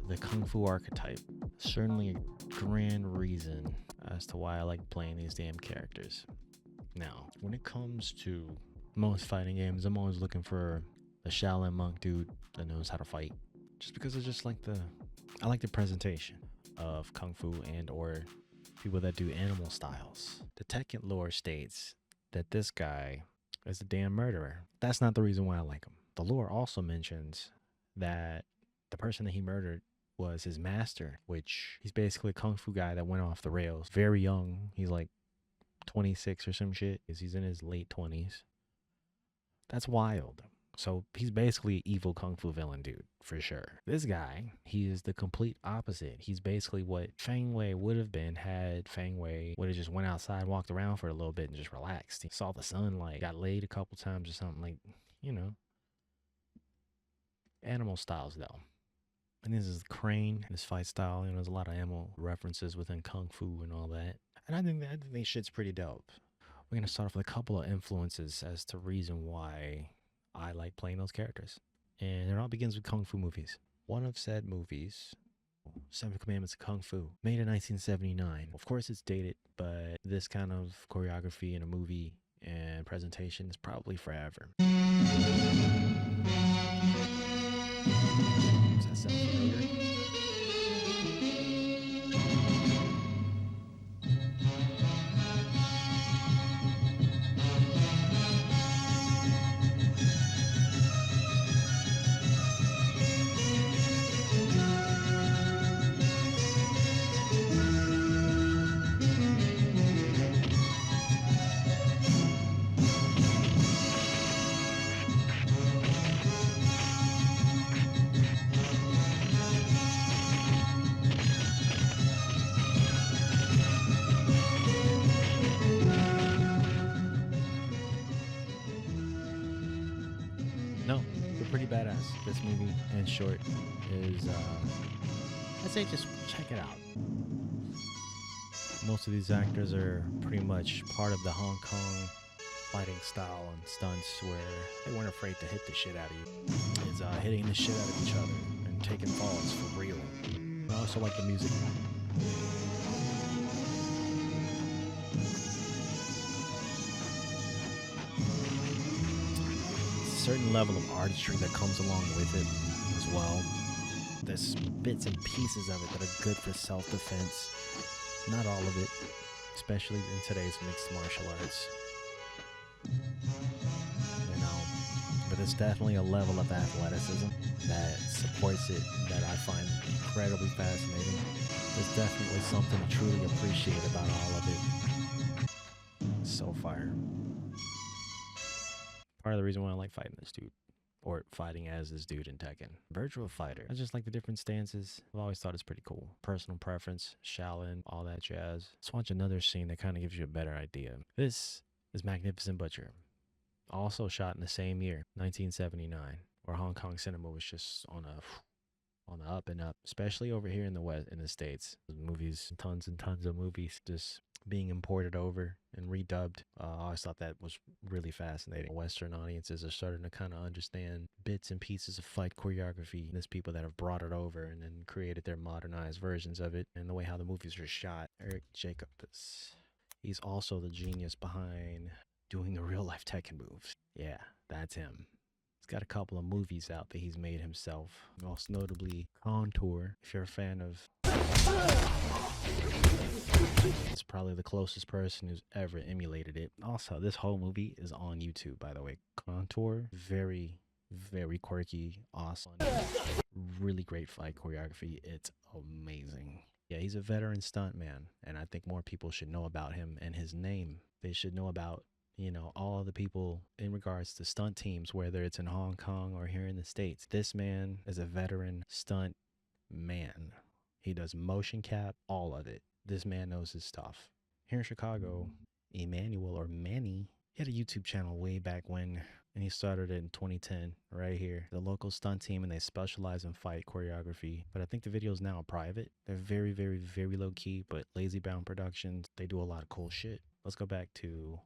the Kung Fu archetype. Certainly a grand reason as to why I like playing these damn characters. Now, when it comes to most fighting games, I'm always looking for a Shaolin monk dude that knows how to fight. Just because it's just like I like the presentation of Kung Fu and or people that do animal styles. The Tekken lore states that this guy is a damn murderer. That's not the reason why I like him. The lore also mentions that the person that he murdered was his master, which he's basically a Kung Fu guy that went off the rails. Very young. He's like 26 or some shit. He's in his late 20s. That's wild. So he's basically an evil Kung Fu villain dude, for sure. This guy, he is the complete opposite. He's basically what Feng would have been had Feng would have just went outside, walked around for a little bit and just relaxed. He saw the sunlight, got laid a couple times or something, like, you know. Animal styles though. And this is Crane, his fight style. You know, there's a lot of animal references within Kung Fu and all that. And I think this shit's pretty dope. We're gonna start off with a couple of influences as to reason why I like playing those characters. And it all begins with Kung Fu movies. One of said movies, Seven Commandments of Kung Fu, made in 1979. Of course it's dated, but this kind of choreography in a movie and presentation is probably forever. Does that sound familiar? No, they're pretty badass. This movie, in short, is, I'd say just check it out. Most of these actors are pretty much part of the Hong Kong fighting style and stunts where they weren't afraid to hit the shit out of you. It's hitting the shit out of each other and taking falls for real. I also like the music. Certain level of artistry that comes along with it as well. There's bits and pieces of it that are good for self-defense. Not all of it, especially in today's mixed martial arts. You know, but it's definitely a level of athleticism that supports it that I find incredibly fascinating. There's definitely something to truly appreciate about all of it. So fire. Part of the reason why I like fighting this dude, or fighting as this dude in Tekken. Virtual Fighter. I just like the different stances. I've always thought it's pretty cool. Personal preference, Shaolin, all that jazz. Let's watch another scene that kind of gives you a better idea. This is Magnificent Butcher. Also shot in the same year, 1979, where Hong Kong cinema was just on the up and up, especially over here in the West, in the States. Movies, tons and tons of movies just being imported over and redubbed. I always thought that was really fascinating. Western audiences are starting to kind of understand bits and pieces of fight choreography. There's people that have brought it over and then created their modernized versions of it, and the way how the movies are shot. Eric Jacobs, he's also the genius behind doing the real life Tekken moves. Yeah, that's him. He's got a couple of movies out that he's made himself, most notably Contour. If you're a fan of, it's probably the closest person who's ever emulated it. Also, this whole movie is on YouTube, by the way. Contour, very, very quirky, awesome, really great fight choreography. It's amazing. Yeah, he's a veteran stuntman, and I think more people should know about him and his name. They should know about, you know, all of the people in regards to stunt teams, whether it's in Hong Kong or here in the States. This man is a veteran stunt man. He does motion cap, all of it. This man knows his stuff. Here in Chicago, Emmanuel, or Manny, he had a YouTube channel way back when, and he started it in 2010 right here. The local stunt team, and they specialize in fight choreography. But I think the videos now are private. They're very, very, very low key, but Lazy Bound Productions, they do a lot of cool shit. Let's go back to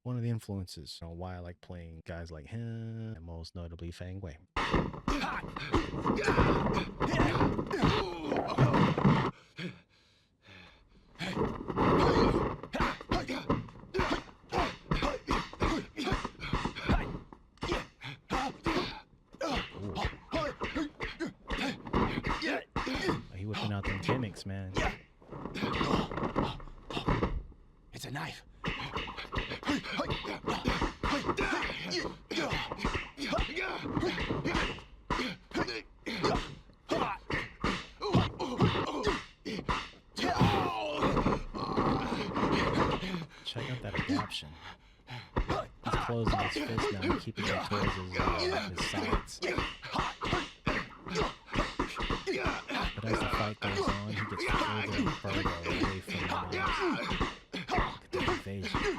one of the influences on why I like playing guys like him, and most notably Feng Wei. fucking gimmicks, man. It's a knife. Check out that adaption. He's closing his fist now and keeping it towards his sides. But as the fight goes on, he gets further and further away from the knives. Look at the evasion.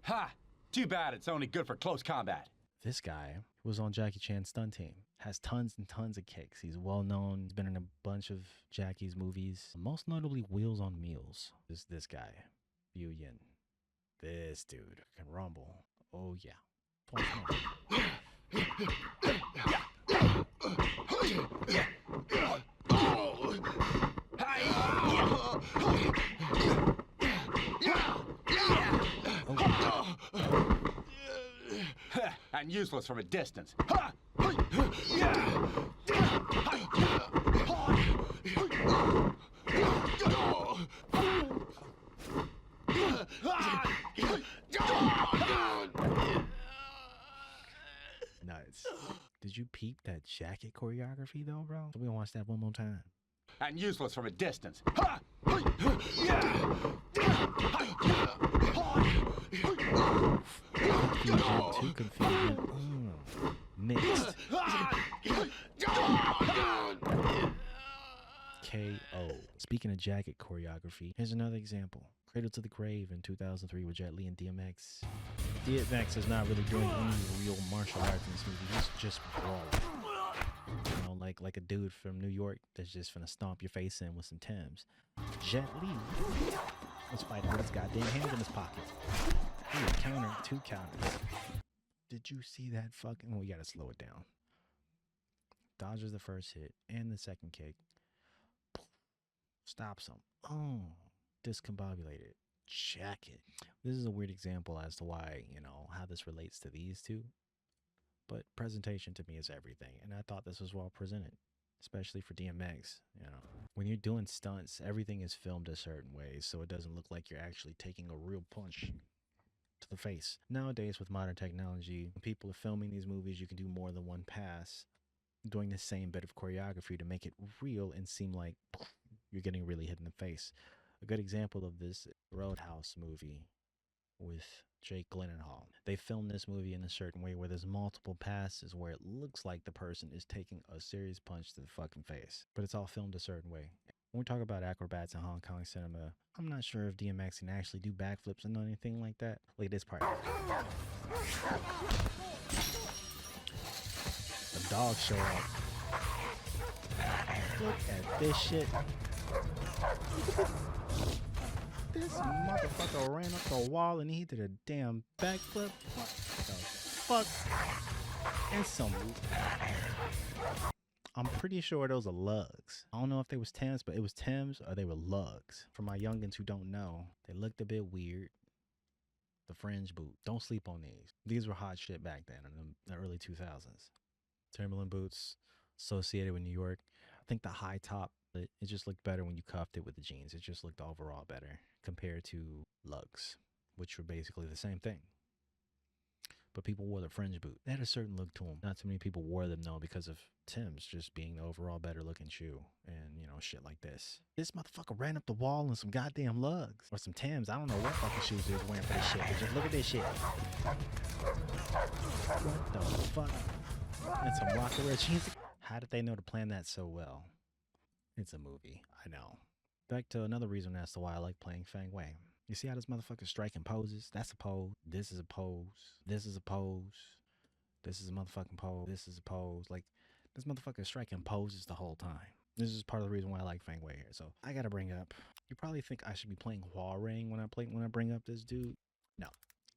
Ha! Too bad it's only good for close combat. This guy was on Jackie Chan's stunt team. Has tons and tons of kicks. He's well known. He's been in a bunch of Jackie's movies. Most notably, Wheels on Meals. Is this guy, Yu Yin. This dude can rumble. Oh yeah. Twice more. And useless from a distance. Nuts. Did you peep that jacket choreography though, bro? So we gonna watch that one more time. And useless from a distance. Confusion, too confusion. Mixed. KO. Speaking of jacket choreography, here's another example. Cradle to the Grave in 2003 with Jet Li and DMX. DMX is not really doing any real martial arts in this movie. He's just brawling. You know, like a dude from New York that's just finna stomp your face in with some Timbs. Jet Li was fighting with his goddamn hands in his pocket. He was countering 2 counters. Did you see that fucking... Oh, we gotta slow it down. Dodges the first hit and the second kick. Stops him. Oh, discombobulated. Jacket. This is a weird example as to why, you know, how this relates to these two. But presentation to me is everything. And I thought this was well presented, especially for DMX. You know, when you're doing stunts, everything is filmed a certain way, so it doesn't look like you're actually taking a real punch to the face. Nowadays, with modern technology, when people are filming these movies, you can do more than one pass, doing the same bit of choreography to make it real and seem like you're getting really hit in the face. A good example of this Roadhouse movie with Jake Gyllenhaal. They filmed this movie in a certain way where there's multiple passes where it looks like the person is taking a serious punch to the fucking face, but it's all filmed a certain way. When we talk about acrobats in Hong Kong cinema, I'm not sure if DMX can actually do backflips and anything like that. Look at this part. The dogs show up. Look at this shit. This motherfucker ran up the wall and he did a damn backflip. What the fuck? And some... I'm pretty sure those are lugs. I don't know if they was Timbs, but it was Timbs or they were lugs. For my youngins who don't know, they looked a bit weird. The fringe boot. Don't sleep on these. These were hot shit back then in the early 2000s. Timberland boots associated with New York. I think the high top, it just looked better when you cuffed it with the jeans. It just looked overall better compared to lugs, which were basically the same thing. But people wore the fringe boot. They had a certain look to them. Not too many people wore them, though, because of Tim's just being the overall better looking shoe and, you know, shit like this. This motherfucker ran up the wall in some goddamn lugs or some Tim's. I don't know what fucking shoes he was wearing for this shit, but just look at this shit. What the fuck? And some rocker red jeans. How did they know to plan that so well? It's a movie. I know. Back to another reason as to why I like playing Feng Wei. You see how this motherfucker's striking poses? That's a pose. This is a pose. This is a pose. This is a motherfucking pose. This is a pose. Like, this motherfucker striking poses the whole time. This is part of the reason why I like Feng Wei here. So I gotta bring up. You probably think I should be playing Hua Ring when I bring up this dude. No,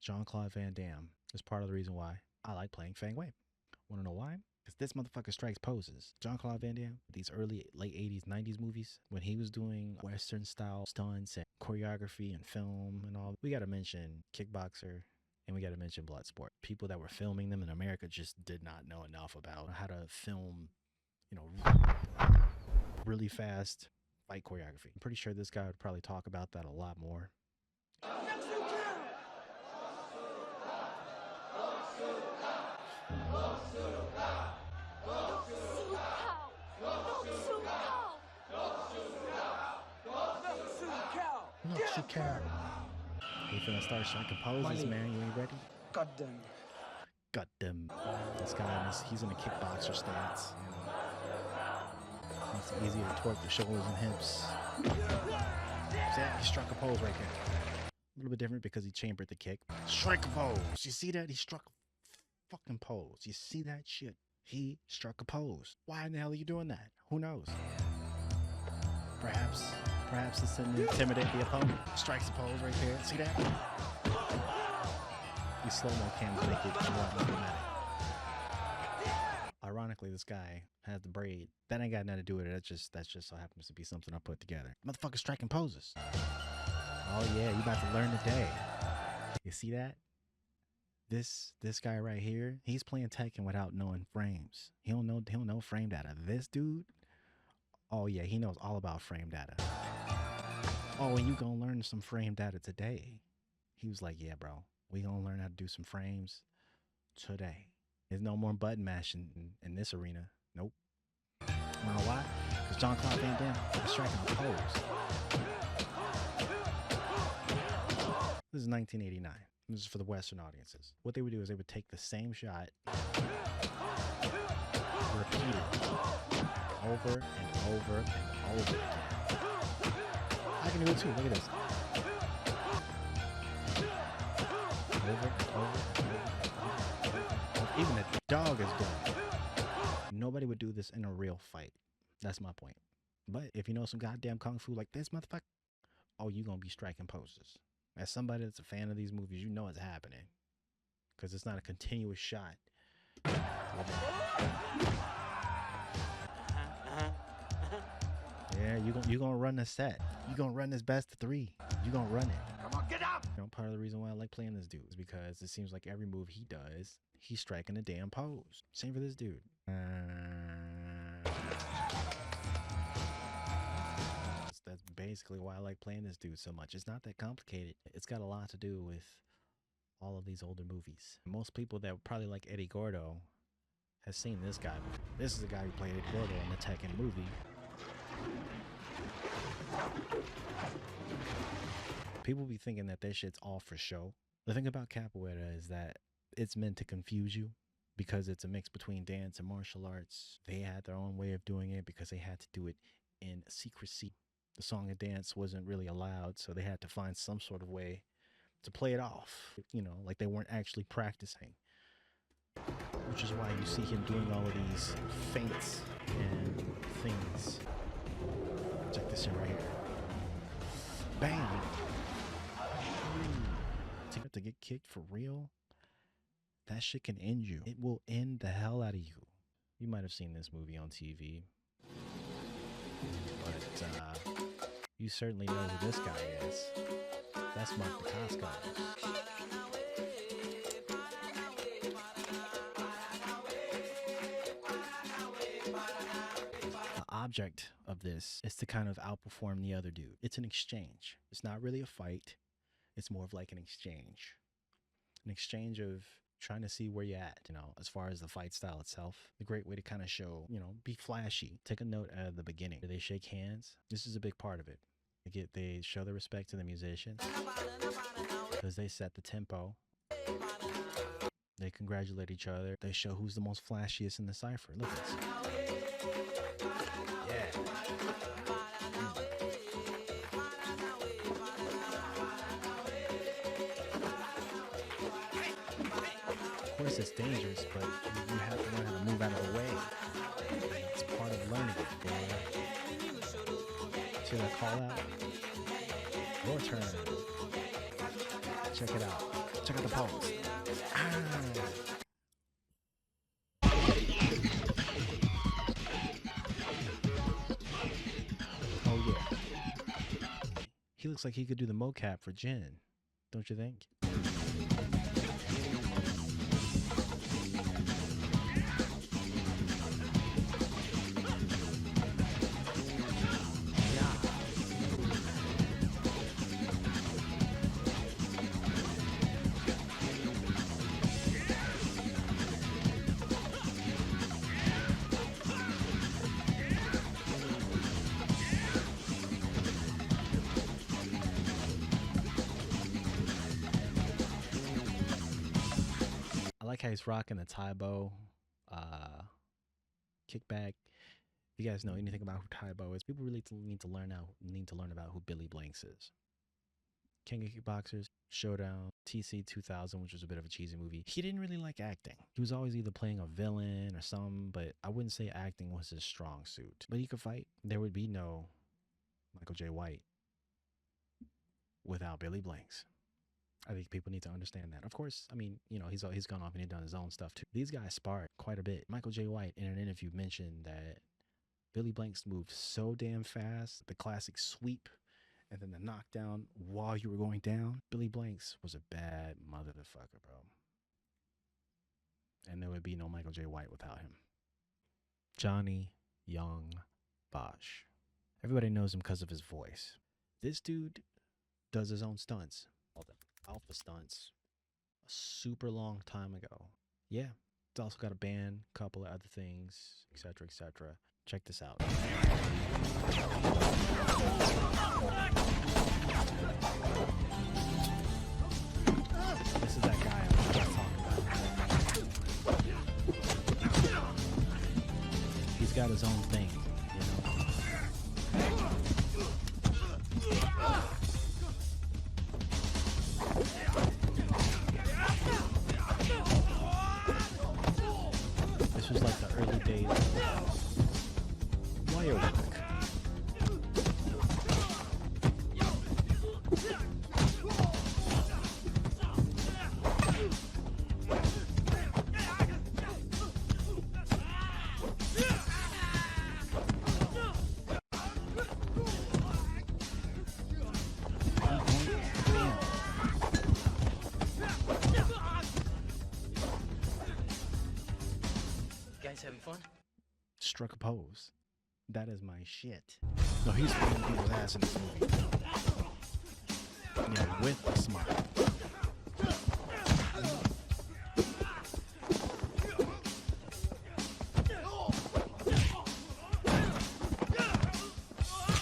Jean-Claude Van Damme is part of the reason why I like playing Feng Wei. Wanna know why? Because this motherfucker strikes poses. Jean-Claude Van Damme, these late 80s, 90s movies, when he was doing Western style stunts and choreography and film and all, we got to mention Kickboxer And we got to mention Bloodsport. People that were filming them in America just did not know enough about how to film, really fast fight choreography. I'm pretty sure this guy would probably talk about that a lot more. He finna start striking poses, man. You ain't ready? Got them. This guy, he's in a kickboxer stance. It's easy to torque the shoulders and hips. See that? He struck a pose right there. A little bit different because he chambered the kick. Strike a pose. You see that? He struck a fucking pose. You see that shit? He struck a pose. Why in the hell are you doing that? Who knows? Perhaps it's to intimidate the opponent. Strikes a pose right there. See that? These slow-mo cams make it a lot more dramatic. Ironically, this guy has the braid. That ain't got nothing to do with it. That's just so happens to be something I put together. Motherfucker striking poses. Oh yeah, you about to learn today. You see that? This guy right here, he's playing Tekken without knowing frames. He don't know frame data. This dude, oh yeah, he knows all about frame data. Oh, and you gonna learn some frame data today. He was like, yeah, bro, we gonna learn how to do some frames today. There's no more button mashing in this arena. Nope. You know why? Because John Clark ain't down. He's striking a pose. This is 1989. This is for the Western audiences. What they would do is they would take the same shot, repeat it over and over and over again. I can do it too. Look at this. Over and over and over and over. Even the dog is doing it. Nobody would do this in a real fight. That's my point. But if you know some goddamn kung fu like this, motherfucker, oh, you gonna be striking poses. As somebody that's a fan of these movies, you know it's happening. Because it's not a continuous shot. Yeah, you gonna run the set. You gonna run this best of 3. You gonna run it. Come on, get up! Part of the reason why I like playing this dude is because it seems like every move he does, he's striking a damn pose. Same for this dude. That's basically why I like playing this dude so much. It's not that complicated. It's got a lot to do with all of these older movies. Most people that probably like Eddie Gordo has seen this guy. This is the guy who played Eddie Gordo in the Tekken movie. People be thinking that shit's all for show. The thing about capoeira is that it's meant to confuse you because it's a mix between dance and martial arts. They had their own way of doing it because they had to do it in secrecy. The song and dance wasn't really allowed, so they had to find some sort of way to play it off, like they weren't actually practicing. Which is why you see him doing all of these feints and things. Check this in right here. Bam! To get kicked for real, that shit can end you. It will end the hell out of you. You might have seen this movie on TV, but you certainly know who this guy is. That's Mark Dacascos. The object of this is to kind of outperform the other dude. It's an exchange. It's not really a fight. It's more of like an exchange. An exchange of trying to see where you're at, as far as the fight style itself. A great way to kind of show, be flashy. Take a note at the beginning. Do they shake hands? This is a big part of it. They show their respect to the musicians because they set the tempo. They congratulate each other. They show who's the most flashiest in the cipher. Look at this. Yeah. Of course, it's dangerous, but you have to learn how to move out of the way. It's part of learning it. See that call out? Your turn. Check it out. Check out the pose. Oh yeah. He looks like he could do the mocap for Jin, don't you think? like how he's rocking the Taibo kickback. If you guys know anything about who Taibo is, people really need to learn about who Billy Blanks is. King of Kickboxers, Showdown, TC 2000, which was a bit of a cheesy movie. He didn't really like acting. He was always either playing a villain or something, but I wouldn't say acting was his strong suit. But he could fight. There would be no Michael J. White without Billy Blanks. I think people need to understand that. Of course, I mean, you know, he's gone off and he's done his own stuff too. These guys sparred quite a bit. Michael J. White in an interview mentioned that Billy Blanks moved so damn fast, the classic sweep and then the knockdown while you were going down. Billy Blanks was a bad motherfucker, bro. And there would be no Michael J. White without him. Johnny Young Bosch. Everybody knows him because of his voice. This dude does his own stunts. Alpha stunts. A super long time ago. Yeah. It's also got a band, couple of other things, etc., etc. Check this out. This is that guy I was just talking about. He's got his own thing, you know. This was like the early days of wire work. Guys having fun? Struck a pose. That is my shit. No, he's putting people's ass in this movie. Yeah, with a smile.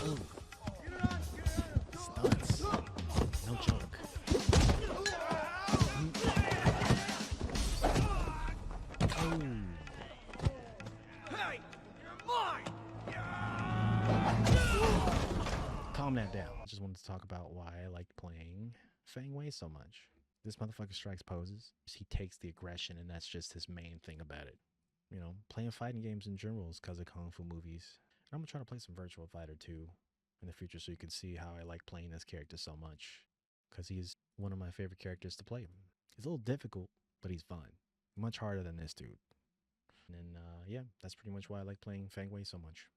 Ooh. Stunts. No joke. Oh. Calm that down. I just wanted to talk about why I liked playing Feng so much. This motherfucker strikes poses. He takes the aggression, and that's just his main thing about it. You know, playing fighting games in general is because of Kung Fu movies. And I'm going to try to play some Virtual Fighter 2 in the future so you can see how I like playing this character so much. Because he's one of my favorite characters to play. He's a little difficult, but he's fun. Much harder than this dude. And yeah, that's pretty much why I like playing Feng so much.